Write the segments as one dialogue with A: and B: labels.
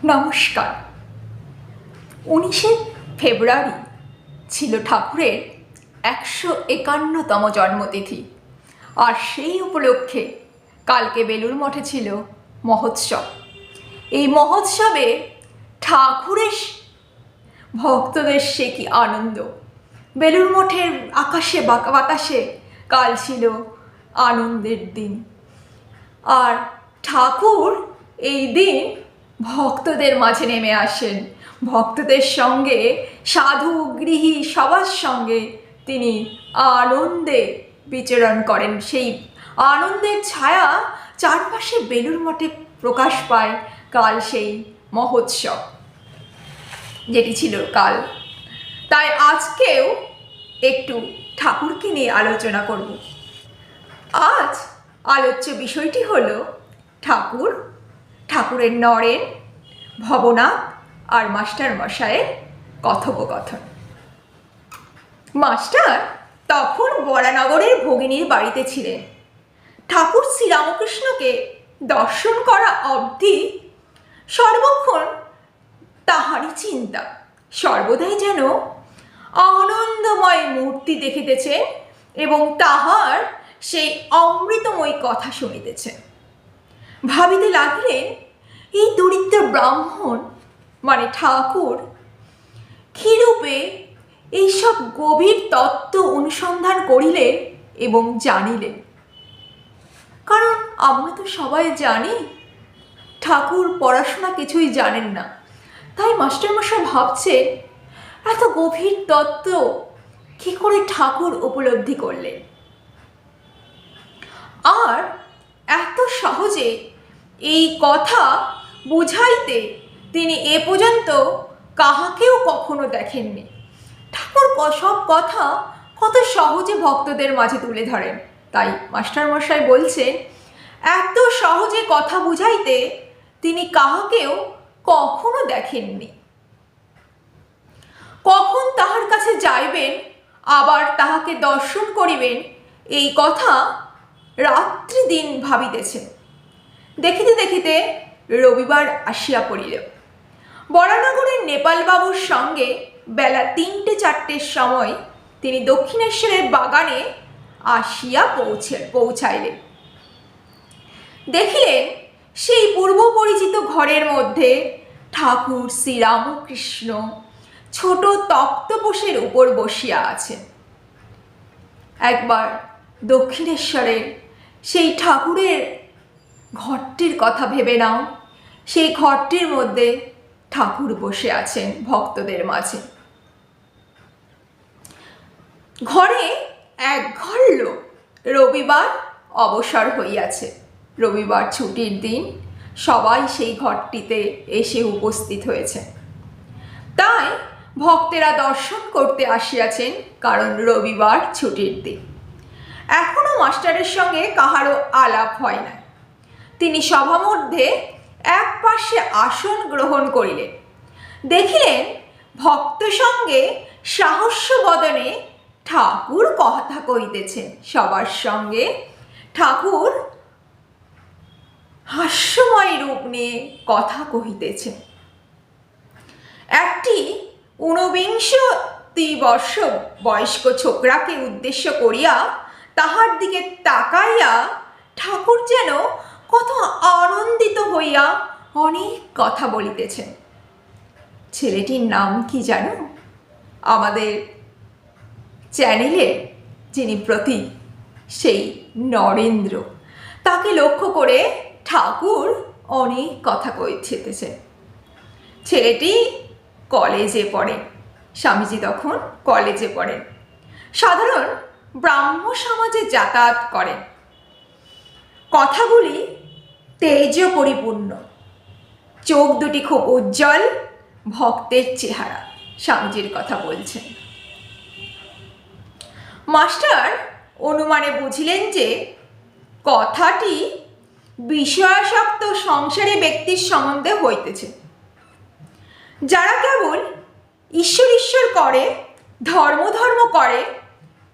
A: নমস্কার। 19শে ফেব্রুয়ারি ছিল ঠাকুরের 151তম জন্মতিথি, আর সেই উপলক্ষে কালকে বেলুড় মঠে ছিল মহোৎসব। এই মহোৎসবে ঠাকুরের ভক্তদের সে কি আনন্দ! বেলুড় মঠের আকাশে বাতাসে কাল ছিল আনন্দের দিন, আর ঠাকুর এই দিন ভক্তদের মাঝে নেমে আসেন। ভক্তদের সঙ্গে, সাধু গৃহী সবার সঙ্গে তিনি আনন্দে বিচরণ করেন। সেই আনন্দের ছায়া চারপাশে বেলুড় মঠে প্রকাশ পায় কাল সেই মহোৎসব, যেটি ছিল কাল। তাই আজকেও একটু ঠাকুরকে নিয়ে আলোচনা করব। আজ আলোচ্য বিষয়টি হলো ঠাকুরের নরেন, ভবনাথ আর মাস্টার মশাইয়ের কথোপকথন। মাস্টার তখন বরানগরের ভগিনীর বাড়িতে ছিলেন। ঠাকুর শ্রীরামকৃষ্ণকে দর্শন করা অবধি সর্বক্ষণ তাহারই চিন্তা, সর্বদাই যেন আনন্দময় মূর্তি দেখিতেছেন এবং তাহার সেই অমৃতময় কথা শুনিতেছেন। ভাবিতে লাগিলেন, এই দরিদ্র ব্রাহ্মণ মানে ঠাকুর কিরূপে এইসব গভীর তত্ত্ব অনুসন্ধান করিলেন এবং জানিলেন। কারণ আমরা তো সবাই জানি ঠাকুর পড়াশোনা কিছুই জানেন না। তাই মাস্টারমশাই ভাবছেন, এত গভীর তত্ত্ব কি করে ঠাকুর উপলব্ধি করলেন, আর এত সহজে এই কথা বুঝাইতে তিনি এ পর্যন্ত কাহাকেও কখনো দেখেননি। ঠাকুর সব কথা কত সহজে ভক্তদের মাঝে তুলে ধরেন। তাই মাস্টারমশাই বলছেন, এত সহজে কথা বুঝাইতে তিনি কাহাকেও কখনো দেখেননি। কখন তাহার কাছে যাইবেন, আবার তাহাকে দর্শন করিবেন, এই কথা রাত্রি দিন ভাবিতেছেন। দেখিতে দেখিতে রবিবার আসিয়া পড়িল। বরানগরের নেপালবাবুর সঙ্গে বেলা 3-4টের সময় তিনি দক্ষিণেশ্বরের বাগানে আসিয়া পৌঁছাইলেন। দেখিলেন সেই পূর্ব পরিচিত ঘরের মধ্যে ঠাকুর শ্রীরামকৃষ্ণ ছোট তক্তপোষের উপর বসিয়া আছেন। একবার দক্ষিণেশ্বরের সেই ঠাকুরের ঘরটির কথা ভেবে নাও। সেই ঘরটির মধ্যে ঠাকুর বসে আছেন ভক্তদের মাঝে। ঘরে এক ঘর লোক। রবিবার অবসর হইয়াছে, রবিবার ছুটির দিন, সবাই সেই ঘরটিতে এসে উপস্থিত হয়েছে। তাই ভক্তেরা দর্শন করতে আসিয়াছেন, কারণ রবিবার ছুটির দিন। এখনো মাস্টারের সঙ্গে কাহারও আলাপ হয় না। তিনি সভা মধ্যে এক পাশে আসন গ্রহণ করিলেন। দেখিলেন ভক্ত সঙ্গে সাহস্য বদনে ঠাকুর কথা কহিতেছেন। সবার সঙ্গে ঠাকুর হাস্যময় রূপ নিয়ে কথা কহিতেছেন। একটি 49 বর্ষ বয়স্ক ছোকরাকে উদ্দেশ্য করিয়া তাহার দিকে তাকাইয়া ঠাকুর যেন কত আনন্দিত হইয়া অনেক কথা বলিতেছেন। ছেলেটির নাম কি জানো? আমাদের চ্যানেলে যিনি প্রতীক, সেই নরেন্দ্র। তাকে লক্ষ্য করে ঠাকুর অনেক কথা কইতেছেন। ছেলেটি কলেজে পড়ে, স্বামীজি তখন কলেজে পড়েন। সাধারণ ব্রাহ্ম সমাজে যাতায়াত করেন। কথাগুলি তেজ পরিপূর্ণ, চোখ দুটি খুব উজ্জ্বল, ভক্তের চেহারা। স্বামীজির কথা বলছেন। মাস্টার অনুমানে বুঝিলেন যে কথাটি বিষয়াসক্ত সংসারী ব্যক্তির সম্বন্ধে হইতেছে। যারা কেবল ঈশ্বর ঈশ্বর করে, ধর্ম ধর্ম করে,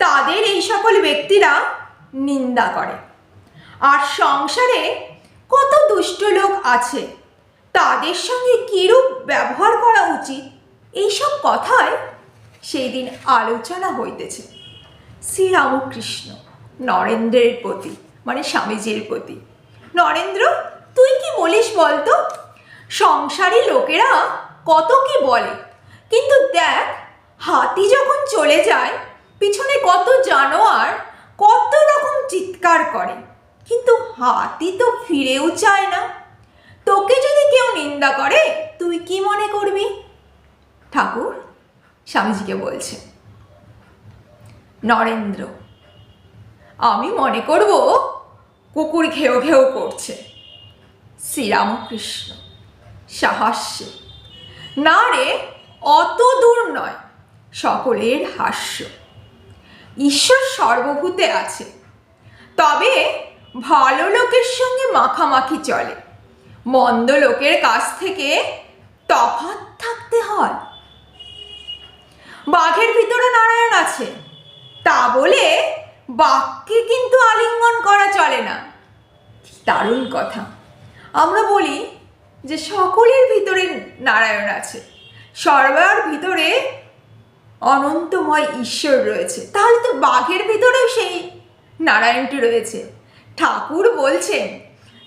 A: তাদের এই সকল ব্যক্তিরা নিন্দা করে। আর সংসারে কত দুষ্ট লোক আছে, তাদের সঙ্গে কিরূপ ব্যবহার করা উচিত, এইসব কথায় সেই দিন আলোচনা হইতেছে শ্রীরামকৃষ্ণ নরেন্দ্রের প্রতি, মানে স্বামীজির প্রতি। নরেন্দ্র, তুই কি বলিস বলতো? সংসারী লোকেরা কত কি বলে, কিন্তু দেখ, হাতি যখন চলে যায় পিছনে কত জানোয়ার কত রকম চিৎকার করে, কিন্তু হাতি তো ফিরেও চায় না। তোকে যদি কেউ নিন্দা করে তুই কি মনে করবি? ঠাকুর স্বামীজিকে বলছে। নরেন্দ্র, আমি মনে করব কুকুর ঘেউ ঘেউ করছে। শ্রীরামকৃষ্ণ সাহাস্যে, না রে, অত দূর নয়। সকলের হাস্য। ঈশ্বর সর্বভূতে আছে, তবে ভালো লোকের সঙ্গে মাখামাখি চলে, মন্দ লোকের কাছ থেকে তফাৎ থাকতে হয়। বাঘের ভিতরে নারায়ণ আছে, তা বলে বাঘকে কিন্তু আলিঙ্গন করা চলে না। দারুণ কথা। আমরা বলি যে সকলের ভিতরে নারায়ণ আছে, সর্বার ভিতরে অনন্তময় ঈশ্বর রয়েছে, তাহলে তো বাঘের ভিতরেও সেই নারায়ণটি রয়েছে। ঠাকুর বলছেন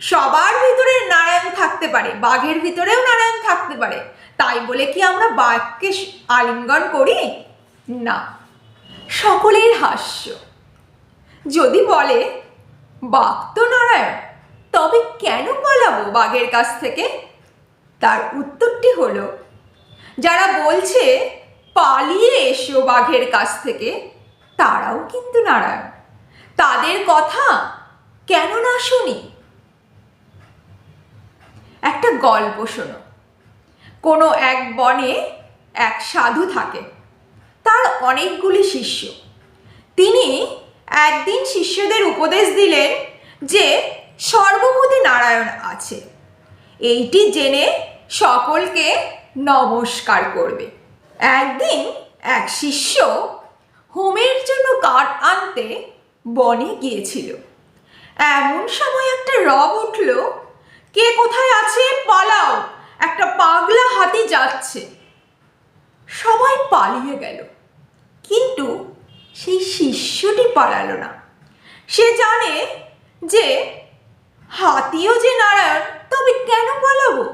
A: সবার ভিতরে নারায়ণ থাকতে পারে, বাঘের ভিতরেও নারায়ণ থাকতে পারে, তাই বলে কি আমরা বাঘকে আলিঙ্গন করি? না। সকলের হাস্য। যদি বলে বাঘ তো নারায়ণ, তবে কেন পালাবো বাঘের কাছ থেকে? তার উত্তরটি হলো, যারা বলছে পালিয়ে এসো বাঘের কাছ থেকে, তারাও কিন্তু নারায়ণ। তাদের কথা কেন না শুনি? একটা গল্প শোনো। কোনো এক বনে এক সাধু থাকে, তার অনেকগুলি শিষ্য। তিনি একদিন শিষ্যদের উপদেশ দিলেন যে সর্বভূতে নারায়ণ আছে, এইটি জেনে সকলকে নমস্কার করবে। একদিন এক শিষ্য হোমের জন্য কাঠ আনতে বনে গিয়েছিল। এমন সময় একটা রব উঠল, কে কোথায় আছে পালাও, একটা পাগলা হাতি যাচ্ছে। সবাই পালিয়ে গেল, কিন্তু সেই শিষ্যটি পালালো না। সে জানে যে হাতিও যে নারায়ণ, তবে কেন পালাবো?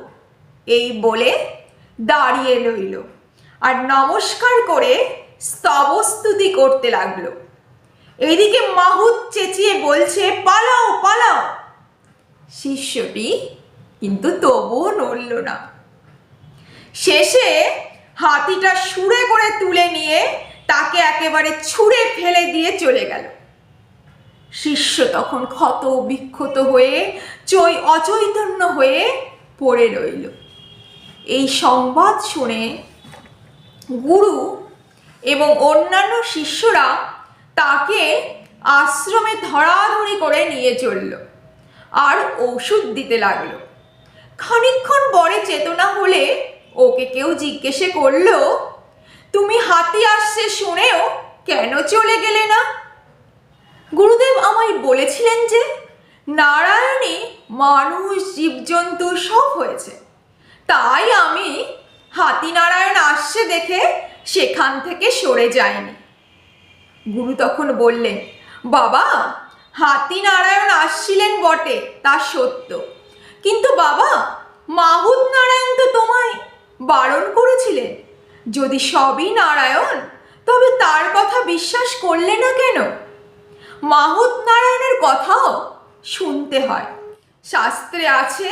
A: এই বলে দাঁড়িয়ে রইল আর নমস্কার করে স্তবস্তুতি করতে লাগলো। এদিকে মাহুত চেঁচিয়ে বলছে, পালাও পালাও। শিষ্যটি কিন্তু তবুও নড়ল না। শেষে হাতিটা সুরে করে তুলে নিয়ে তাকে একেবারে ছুঁড়ে ফেলে দিয়ে চলে গেল। শিষ্য তখন ক্ষত বিক্ষত হয়ে অচৈতন্য হয়ে পড়ে রইল। এই সংবাদ শুনে গুরু এবং অন্যান্য শিষ্যরা তাকে আশ্রমে ধরাধরি করে নিয়ে চলল আর ওষুধ দিতে লাগলো। খানিকক্ষণ পরে চেতনা হলে ওকে কেউ জিজ্ঞেসে করলো, তুমি হাতি আসছে শুনেও কেন চলে গেলে না? গুরুদেব আমায় বলেছিলেন যে নারায়ণী মানুষ জীবজন্তু সব হয়েছে, তাই আমি হাতি নারায়ণ আসছে দেখে সেখান থেকে সরে যায়নি। গুরু তখন বললেন, বাবা, হাতি নারায়ণ আসছিলেন বটে, তা সত্য, কিন্তু বাবা, মাহুত নারায়ণ তো তোমায় বারণ করেছিলেন। যদি সবই নারায়ণ, তবে তার কথা বিশ্বাস করলে না কেন? মাহুত নারায়ণের কথাও শুনতে হয়। শাস্ত্রে আছে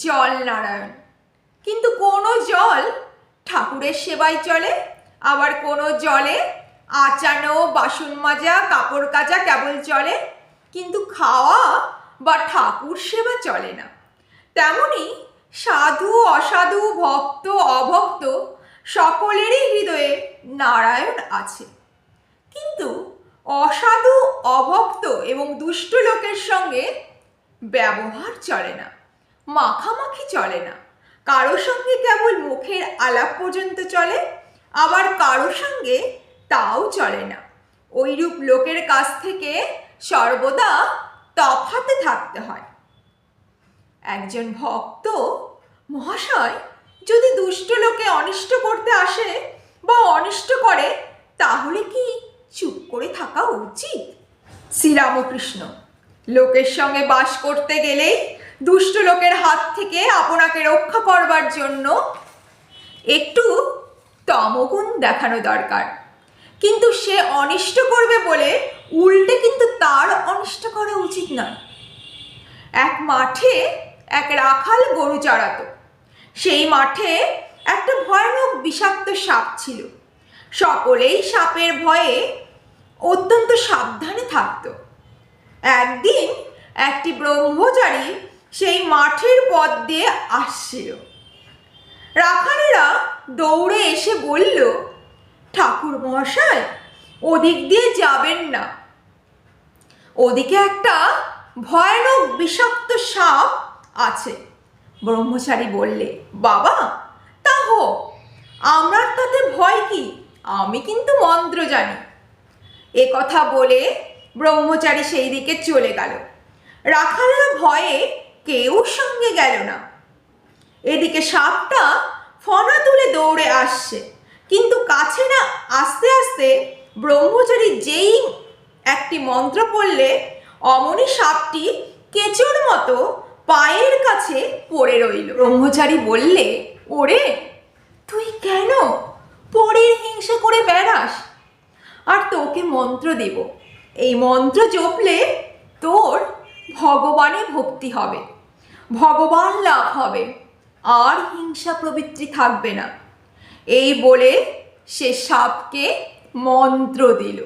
A: জল নারায়ণ, কিন্তু কোনো জল ঠাকুরের সেবায় চলে, আবার কোনো জলে আচানো, বাসন মাজা, কাপড় কাচা কেবল চলে, কিন্তু খাওয়া বা ঠাকুর সেবা চলে না। তেমনি সাধু অসাধু, ভক্ত অভক্ত সকলেরই হৃদয়ে নারায়ণ আছে, কিন্তু অসাধু, অভক্ত এবং দুষ্ট লোকের সঙ্গে ব্যবহার চলে না, মাখামাখি চলে না। কারো সঙ্গে কেবল মুখের আলাপ পর্যন্ত চলে, আবার কারো সঙ্গে তাও চলে না। ওইরূপ লোকের কাছ থেকে সর্বদা তফাতে থাকতে হয়। একজন ভক্ত মহাশয়, যদি দুষ্ট লোকে অনিষ্ট করতে আসে বা অনিষ্ট করে, তাহলে কি চুপ করে থাকা উচিত? শ্রীরামকৃষ্ণ, লোকের সঙ্গে বাস করতে গেলেই দুষ্ট লোকের হাত থেকে আপনাকে রক্ষা করবার জন্য একটু তমগুণ দেখানো দরকার, কিন্তু সে অনিষ্ট করবে বলে উল্টে কিন্তু তার অনিষ্ট করা উচিত নয়। এক মাঠে এক রাখাল গরু চড়াতো। সেই মাঠে একটা ভয়ানক বিষাক্ত সাপ ছিল। সকলেই সাপের ভয়ে অত্যন্ত সাবধানে থাকত। একদিন একটি ব্রহ্মচারী সেই মাঠের পথ দিয়ে আসছিল। রাখালেরা দৌড়ে এসে বলল, ঠাকুর মহাশয়, ওদিক দিয়ে যাবেন না, ওদিকে একটা ভয়ানক বিষাক্ত সাপ আছে। ব্রহ্মচারী বললে, বাবা, তা হোক, আমার তাতে ভয় কি, আমি কিন্তু মন্ত্র জানি। এ কথা বলে ব্রহ্মচারী সেই দিকে চলে গেল। রাখালরা ভয়ে কেউ সঙ্গে গেল না। এদিকে সাপটা ফনা তুলে দৌড়ে আসছে, কিন্তু কাছে না আস্তে আস্তে ব্রহ্মচারী যেই একটি মন্ত্র পড়লে অমনি সাপটি কেঁচোর মতো পায়ের কাছে পড়ে রইল। ব্রহ্মচারী বললে, ওরে, তুই কেন পরের হিংসা করে বেড়াস? আর তোকে মন্ত্র দেব, এই মন্ত্র জপলে তোর ভগবানে ভক্তি হবে, ভগবান লাভ হবে, আর হিংসা প্রবৃত্তি থাকবে না। এই বলে সে সাপকে মন্ত্র দিল।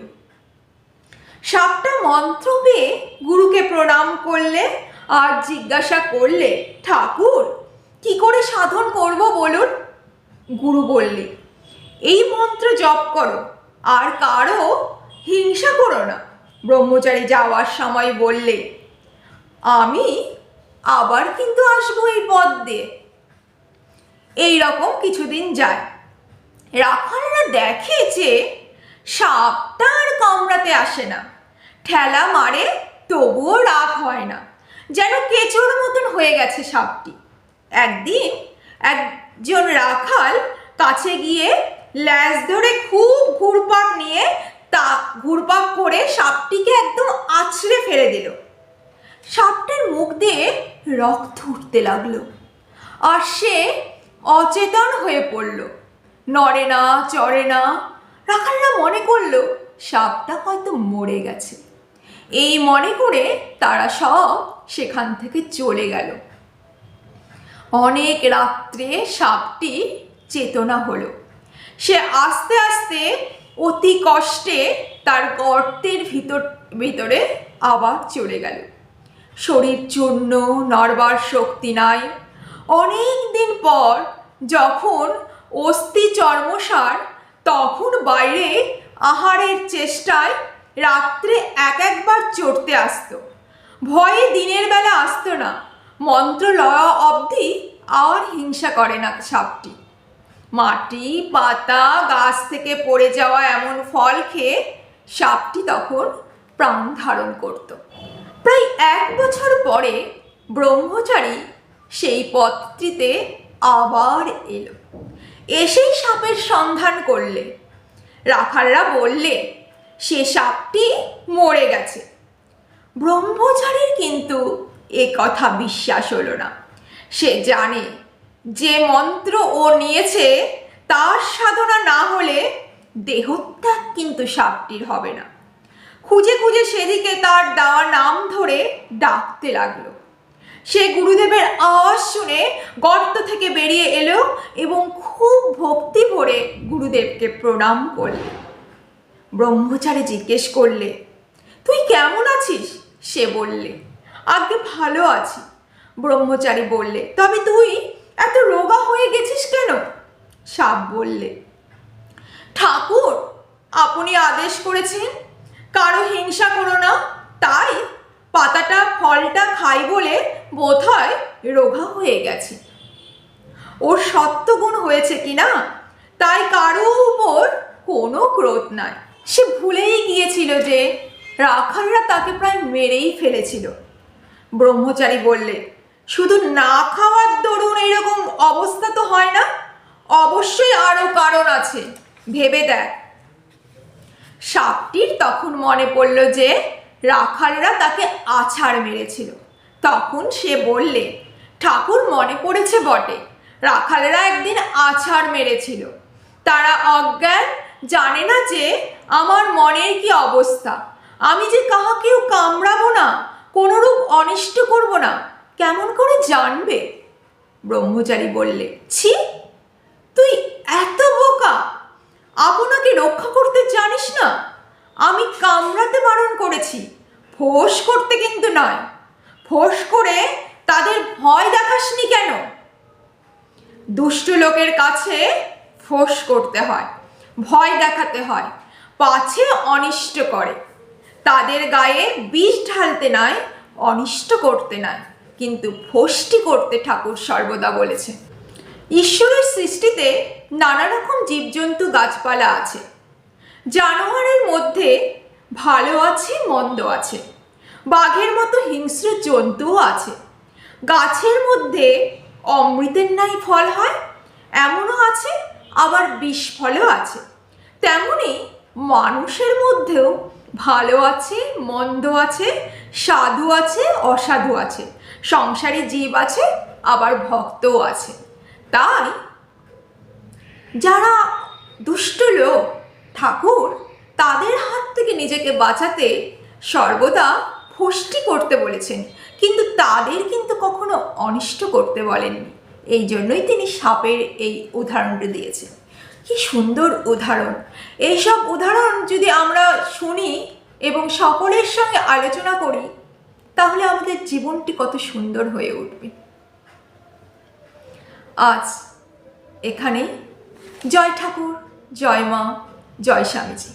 A: সাপটা মন্ত্র পেয়ে গুরুকে প্রণাম করলে আর জিজ্ঞাসা করলে, ঠাকুর, কি করে সাধন করব বলুন? গুরু বললে, এই মন্ত্র জপ করো, আর কারো হিংসা করো না। ব্রহ্মচারী যাওয়ার সময় বললে, আমি আবার কিন্তু আসবো এই পথ দিয়ে। এই রকম কিছুদিন যায়। রাখালরা দেখে যে সাপটা আর কামড়াতে আসে না, ঠেলা মারে তবুও রাগ হয় না, যেন কেঁচোর মতন হয়ে গেছে সাপটি। একদিন একজন রাখাল কাছে গিয়ে ল্যাজ ধরে খুব ঘুরপাক নিয়ে ঘুরপাক করে সাপটিকে একদম আছড়ে ফেলে দিল। সাপটার মুখ দিয়ে রক্ত উঠতে লাগলো, আর সে অচেতন হয়ে পড়ল, নড়ে না, চড়ে না। রাখালরা মনে করলো সাপটা হয়তো মরে গেছে। এই মনে করে তারা সব সেখান থেকে চলে গেল। অনেক রাত্রে সাপটি চেতনা হলো। সে আস্তে আস্তে অতি কষ্টে তার গর্তের ভিতরে আবার চলে গেল। শরীর চূর্ণ, নড়বার শক্তি নাই। অনেক দিন পর যখন অস্থি চর্মসার, তখন বাইরে আহারের চেষ্টায় রাত্রে একবার চড়তে আসতো। ভয়ে দিনের বেলা আসতো না। মন্ত্র লওয়া অবধি আর হিংসা করে না সাপটি। মাটি, পাতা, গাছ থেকে পড়ে যাওয়া এমন ফল খেয়ে সাপটি তখন প্রাণ ধারণ করত। প্রায় 1 বছর পরে ব্রহ্মচারী সেই পথটিতে আবার এলো। এসেই সাপের সন্ধান করলে। রাখালরা বললে সে সাপটি মরে গেছে। ব্রহ্মচারীর কিন্তু এ কথা বিশ্বাস হলো না। সে জানে যে মন্ত্র ও নিয়েছে তার সাধনা না হলে দেহত্যাগ কিন্তু সাপটির হবে না। খুঁজে খুঁজে সেদিকে তার দেওয়া নাম ধরে ডাকতে লাগলো। সে গুরুদেবের আওয়াজ শুনে গর্ত থেকে বেরিয়ে এলো এবং খুব ভক্তি ভরে গুরুদেবকে প্রণাম করলে। ব্রহ্মচারী জিজ্ঞেস করলে, তুই কেমন আছিস? সে বললে, আগে ভালো আছি। ব্রহ্মচারী বললে, তবে তুই এত রোগা হয়ে গেছিস কেন? সাপ বললে, ঠাকুর, আপনি আদেশ করেছেন কারো হিংসা করো না, তাই পাতাটা ফলটা খাই বলে বোধহয় রোগা হয়ে গেছে। ওর সত্যগুণ হয়েছে কিনা, তাই কারো উপর কোনো ক্রোধ নাই। সে ভুলেই গিয়েছিল যে রাখালরা তাকে প্রায় মেরেই ফেলেছিল। ব্রহ্মচারী বললে, শুধু না খাওয়ার দরুন এরকম অবস্থা তো হয় না, অবশ্যই আরো কারণ আছে, ভেবে দেখ। সাপটির তখন মনে পড়ল যে রাখালরা তাকে আছাড় মেরেছিল। তখন সে বললে, ঠাকুর মনে পড়েছে বটে, রাখালরা একদিন আছাড় মেরেছিল। তারা অজ্ঞান, জানে না যে আমার মনের কি অবস্থা। আমি যে কাহাকেও কামড়াবো না, কোনরূপ অনিষ্ট করব না, কেমন করে জানবে? ব্রহ্মচারী বললে, ছি, তুই এত বোকা, আপনাকে রক্ষা করতে জানিস না? আমি কামড়াতে বারণ করেছি, ফোঁস করতে কিন্তু নয়। ফোঁস করে তাদের ভয় দেখাসনি কেন? দুষ্ট লোকের কাছে ফোঁস করতে হয়, ভয় দেখাতে হয়, পাছে অনিষ্ট করে। তাদের গায়ে বিষ ঢালতে নয়, অনিষ্ট করতে নয়, কিন্তু ফোঁসটি করতে ঠাকুর সর্বদা বলেছে। ঈশ্বরের সৃষ্টিতে নানা রকম জীবজন্তু গাছপালা আছে। জানোয়ারের মধ্যে ভালো আছে, মন্দ আছে। বাঘের মতো হিংস্র জন্তুও আছে। গাছের মধ্যে অমৃতের ন্যায় ফল হয়, এমনও আছে, আবার বিষ ফলও আছে। তেমনি মানুষের মধ্যেও ভালো আছে, মন্দ আছে, সাধু আছে, অসাধু আছে, সংসারী জীব আছে, আবার ভক্তও আছে। তাই যারা দুষ্ট লোক, ঠাকুর তাদের হাত থেকে নিজেকে বাঁচাতে সর্বদা ফষ্টি করতে বলেছেন, কিন্তু তাদের কিন্তু কখনো অনিষ্ট করতে বলেননি। এই জন্যই তিনি সাপের এই উদাহরণটি দিয়েছেন। কি সুন্দর উদাহরণ! এইসব উদাহরণ যদি আমরা শুনি এবং সকলের সঙ্গে আলোচনা করি, তাহলে আমাদের জীবনটি কত সুন্দর হয়ে উঠবে। আজ এখানেই। জয় ঠাকুর, জয় মা, জয় স্বামীজি।